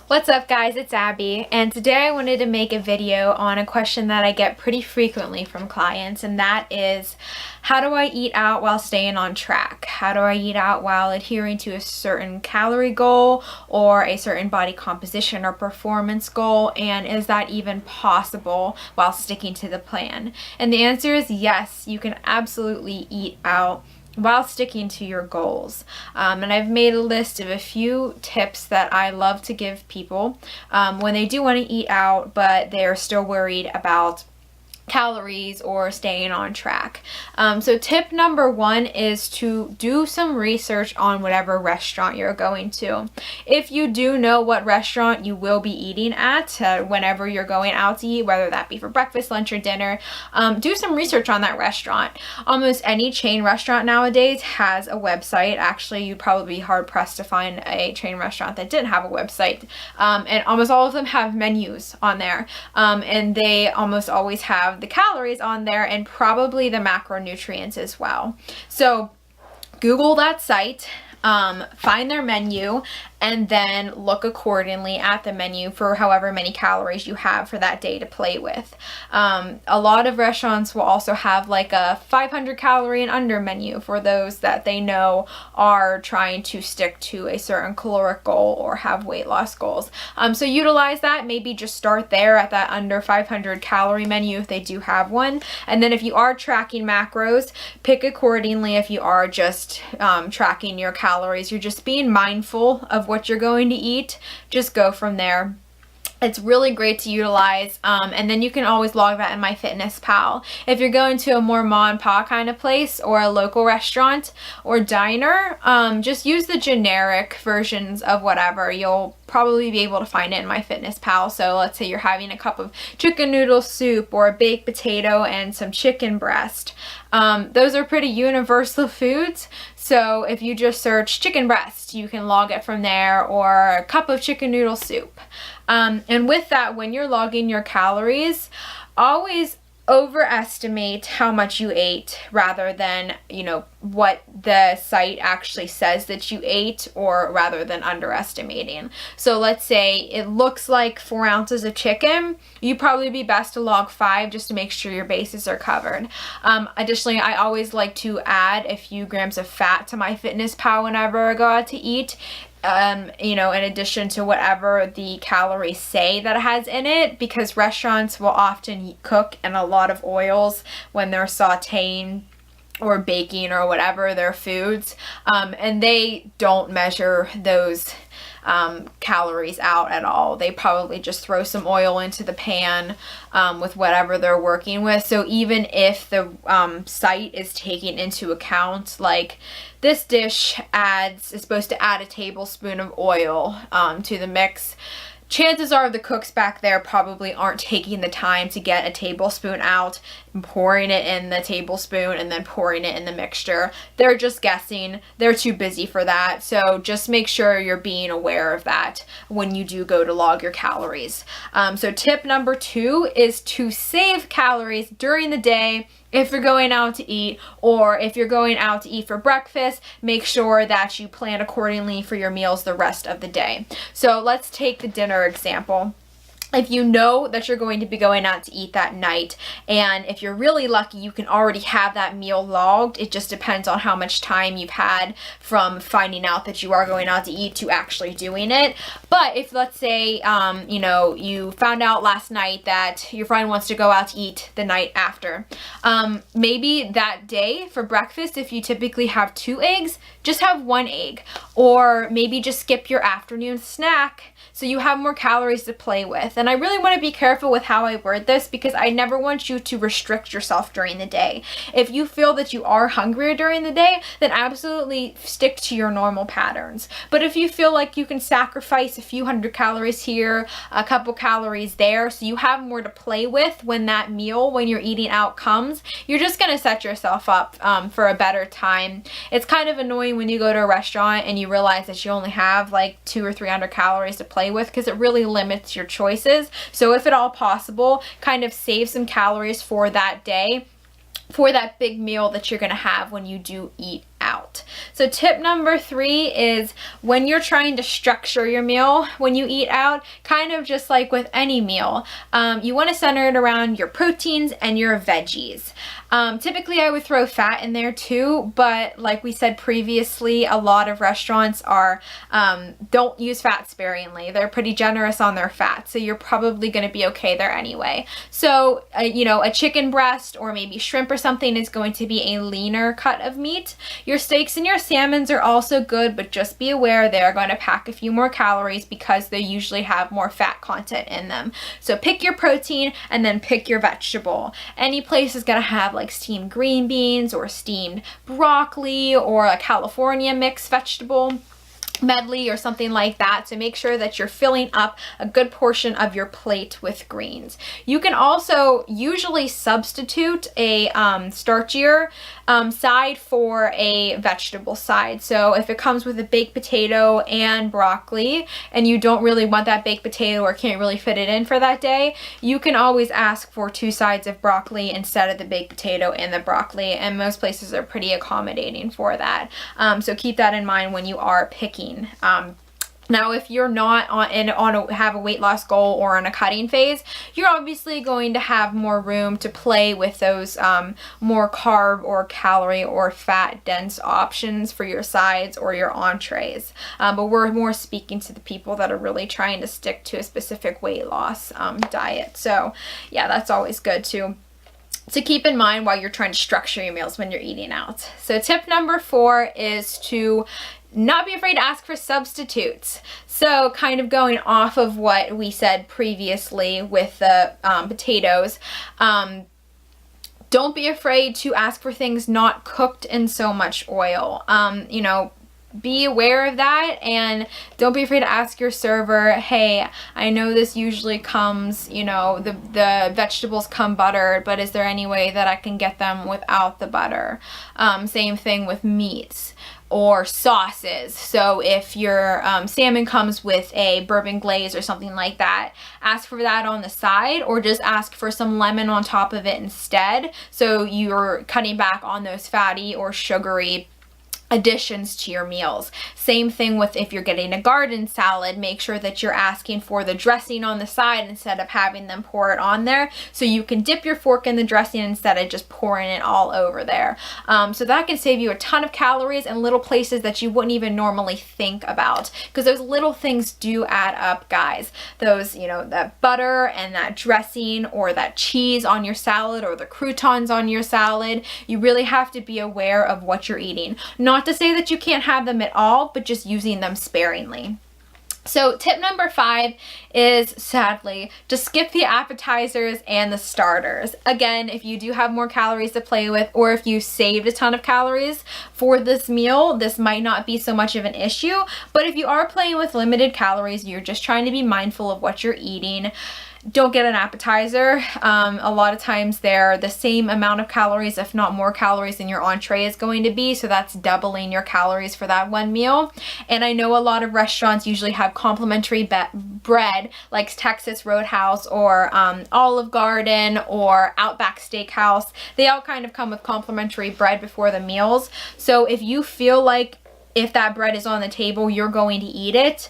What's up guys, it's Abby, and today I wanted to make a video on a question that I get pretty frequently from clients, and that is, how do I eat out while staying on track? How do I eat out while adhering to a certain calorie goal or a certain body composition or performance goal, and is that even possible while sticking to the plan? And the answer is yes, you can absolutely eat out while sticking to your goals. And I've made a list of a few tips that I love to give people when they do want to eat out, but they're still worried about calories or staying on track. So tip number one is to do some research on whatever restaurant you're going to. If you do know what restaurant you will be eating at whenever you're going out to eat, whether that be for breakfast, lunch, or dinner, do some research on that restaurant. Almost any chain restaurant nowadays has a website. Actually, you'd probably be hard pressed to find a chain restaurant that didn't have a website. And almost all of them have menus on there. And they almost always have the calories on there and probably the macronutrients as well. So Google that site, find their menu, and then look accordingly at the menu for however many calories you have for that day to play with. A lot of restaurants will also have like a 500 calorie and under menu for those that they know are trying to stick to a certain caloric goal or have weight loss goals. So utilize that. Maybe just start there at that under 500 calorie menu if they do have one. And then if you are tracking macros, pick accordingly. If you are just tracking your calories, you're just being mindful of what you're going to eat, just go from there. It's really great to utilize, and then you can always log that in MyFitnessPal. If you're going to a more ma and pa kind of place or a local restaurant or diner, just use the generic versions of whatever. You'll probably be able to find it in MyFitnessPal. So let's say you're having a cup of chicken noodle soup or a baked potato and some chicken breast. Those are pretty universal foods. So if you just search chicken breast, you can log it from there, or a cup of chicken noodle soup. And with that, when you're logging your calories, always overestimate how much you ate rather than, what the site actually says that you ate, or rather than underestimating. So let's say it looks like 4 ounces of chicken. You probably be best to log 5 just to make sure your bases are covered. Additionally, I always like to add a few grams of fat to MyFitnessPal whenever I go out to eat. In addition to whatever the calories say that it has in it, because restaurants will often cook in a lot of oils when they're sauteing or baking or whatever their foods, and they don't measure those calories out at all. They probably just throw some oil into the pan with whatever they're working with. So even if the site is taking into account, like, this dish is supposed to add a tablespoon of oil to the mix, chances are the cooks back there probably aren't taking the time to get a tablespoon out and pouring it in the tablespoon and then pouring it in the mixture. They're just guessing. They're too busy for that. So just make sure you're being aware of that when you do go to log your calories. So tip number 2 is to save calories during the day. If you're going out to eat, or if you're going out to eat for breakfast, make sure that you plan accordingly for your meals the rest of the day. So let's take the dinner example. If you know that you're going to be going out to eat that night, and if you're really lucky, you can already have that meal logged. It just depends on how much time you've had from finding out that you are going out to eat to actually doing it. But if, let's say, you found out last night that your friend wants to go out to eat the night after, maybe that day for breakfast, if you typically have 2 eggs, just have 1 egg, or maybe just skip your afternoon snack so you have more calories to play with. And I really want to be careful with how I word this, because I never want you to restrict yourself during the day. If you feel that you are hungrier during the day, then absolutely stick to your normal patterns. But if you feel like you can sacrifice a few hundred calories here, a couple calories there, so you have more to play with when that meal, when you're eating out, comes, you're just going to set yourself up for a better time. It's kind of annoying when you go to a restaurant and you realize that you only have like 200 or 300 calories to play with, because it really limits your choices. So if at all possible, kind of save some calories for that day, for that big meal that you're going to have when you do eat out. So tip number 3 is when you're trying to structure your meal, when you eat out, kind of just like with any meal, you want to center it around your proteins and your veggies. Typically I would throw fat in there too, but like we said previously, a lot of restaurants are don't use fat sparingly. They're pretty generous on their fat, so you're probably going to be okay there anyway. So you know, a chicken breast or maybe shrimp or something is going to be a leaner cut of meat. Your steaks and your salmons are also good, but just be aware they're going to pack a few more calories because they usually have more fat content in them. So pick your protein and then pick your vegetable. Any place is going to have like steamed green beans or steamed broccoli or a California mixed vegetable medley or something like that. So make sure that you're filling up a good portion of your plate with greens. You can also usually substitute a starchier side for a vegetable side. So if it comes with a baked potato and broccoli and you don't really want that baked potato or can't really fit it in for that day, you can always ask for 2 sides of broccoli instead of the baked potato and the broccoli, and most places are pretty accommodating for that. So keep that in mind when you are picking. Now, if you're not have a weight loss goal or on a cutting phase, you're obviously going to have more room to play with those more carb or calorie or fat dense options for your sides or your entrees. But we're more speaking to the people that are really trying to stick to a specific weight loss diet. So yeah, that's always good to keep in mind while you're trying to structure your meals when you're eating out. So tip number 4 is to not be afraid to ask for substitutes. So kind of going off of what we said previously with the potatoes, don't be afraid to ask for things not cooked in so much oil. You know, be aware of that, and don't be afraid to ask your server, hey, I know this usually comes, you know, the vegetables come buttered, but is there any way that I can get them without the butter? Same thing with meats or sauces. So if your salmon comes with a bourbon glaze or something like that, ask for that on the side, or just ask for some lemon on top of it instead, so you're cutting back on those fatty or sugary additions to your meals. Same thing with if you're getting a garden salad, make sure that you're asking for the dressing on the side instead of having them pour it on there, so you can dip your fork in the dressing instead of just pouring it all over there. So that can save you a ton of calories in little places that you wouldn't even normally think about, because those little things do add up, guys. Those, you know, that butter and that dressing or that cheese on your salad or the croutons on your salad, you really have to be aware of what you're eating. Not to say that you can't have them at all, but just using them sparingly. So tip number 5 is, sadly, to skip the appetizers and the starters. Again, if you do have more calories to play with, or if you saved a ton of calories for this meal, this might not be so much of an issue. But if you are playing with limited calories, you're just trying to be mindful of what you're eating, don't get an appetizer. A lot of times they're the same amount of calories, if not more calories, than your entree is going to be. So that's doubling your calories for that one meal. And I know a lot of restaurants usually have complimentary bread, like Texas Roadhouse or Olive Garden or Outback Steakhouse. They all kind of come with complimentary bread before the meals. So if you feel like if that bread is on the table, you're going to eat it,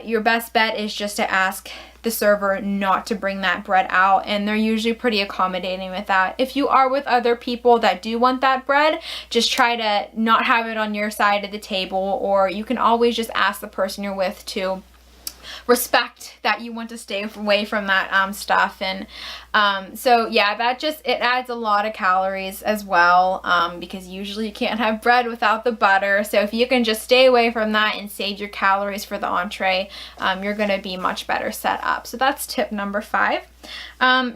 your best bet is just to ask the server not to bring that bread out, and they're usually pretty accommodating with that. If you are with other people that do want that bread, just try to not have it on your side of the table, or you can always just ask the person you're with to respect that you want to stay away from that stuff. And so yeah, that just, it adds a lot of calories as well, because usually you can't have bread without the butter. So if you can just stay away from that and save your calories for the entree, you're gonna be much better set up. So that's tip number 5.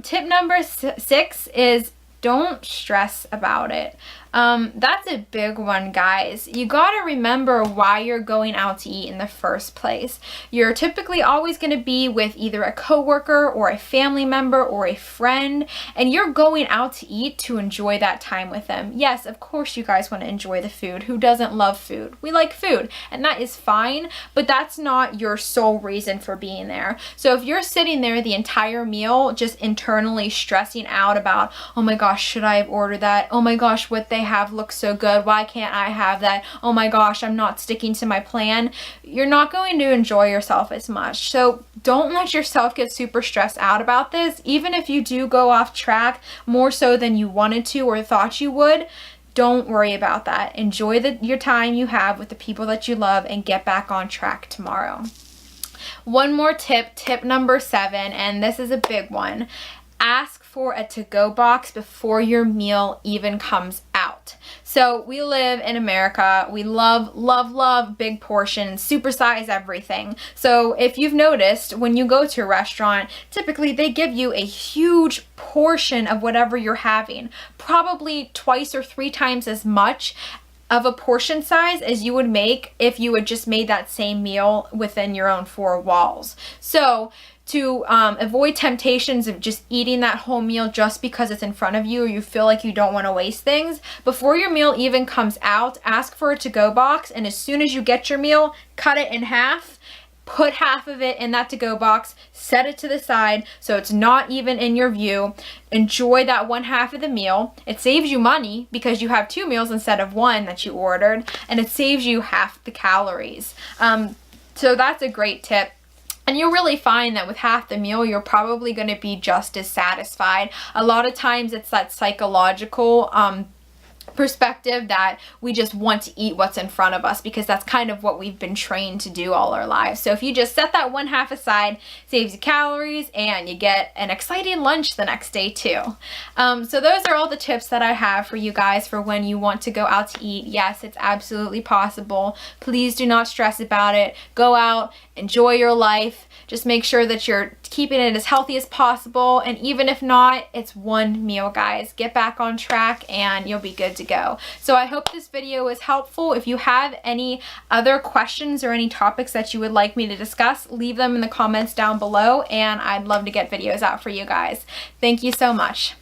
Tip number 6 is don't stress about it. That's a big one, guys. You gotta remember why you're going out to eat in the first place. You're typically always gonna be with either a coworker or a family member or a friend, and you're going out to eat to enjoy that time with them. Yes, of course you guys want to enjoy the food. Who doesn't love food? We like food, and that is fine, but that's not your sole reason for being there. So if you're sitting there the entire meal just internally stressing out about, oh my gosh, should I have ordered that? Oh my gosh, what the they have looks so good? Why can't I have that? Oh my gosh, I'm not sticking to my plan. You're not going to enjoy yourself as much. So don't let yourself get super stressed out about this. Even if you do go off track more so than you wanted to or thought you would, don't worry about that. Enjoy your time you have with the people that you love and get back on track tomorrow. One more tip number 7, and this is a big one. Ask for a to-go box before your meal even comes out. So we live in America. We love big portions, supersize everything. So if you've noticed, when you go to a restaurant, typically they give you a huge portion of whatever you're having, probably 2 or 3 times as much of a portion size as you would make if you had just made that same meal within your own 4 walls. So to avoid temptations of just eating that whole meal just because it's in front of you or you feel like you don't want to waste things, before your meal even comes out, ask for a to-go box, and as soon as you get your meal, cut it in half. Put half of it in that to-go box, set it to the side so it's not even in your view. Enjoy that one half of the meal. It saves you money because you have 2 meals instead of 1 that you ordered, and it saves you half the calories. So that's a great tip. And you'll really find that with half the meal, you're probably going to be just as satisfied. A lot of times it's that psychological perspective that we just want to eat what's in front of us because that's kind of what we've been trained to do all our lives. So if you just set that one half aside, saves you calories and you get an exciting lunch the next day too. So those are all the tips that I have for you guys for when you want to go out to eat. Yes, it's absolutely possible. Please do not stress about it. Go out, enjoy your life. Just make sure that you're keeping it as healthy as possible. And even if not, it's one meal, guys. Get back on track and you'll be good to go. So I hope this video was helpful. If you have any other questions or any topics that you would like me to discuss, leave them in the comments down below and I'd love to get videos out for you guys. Thank you so much.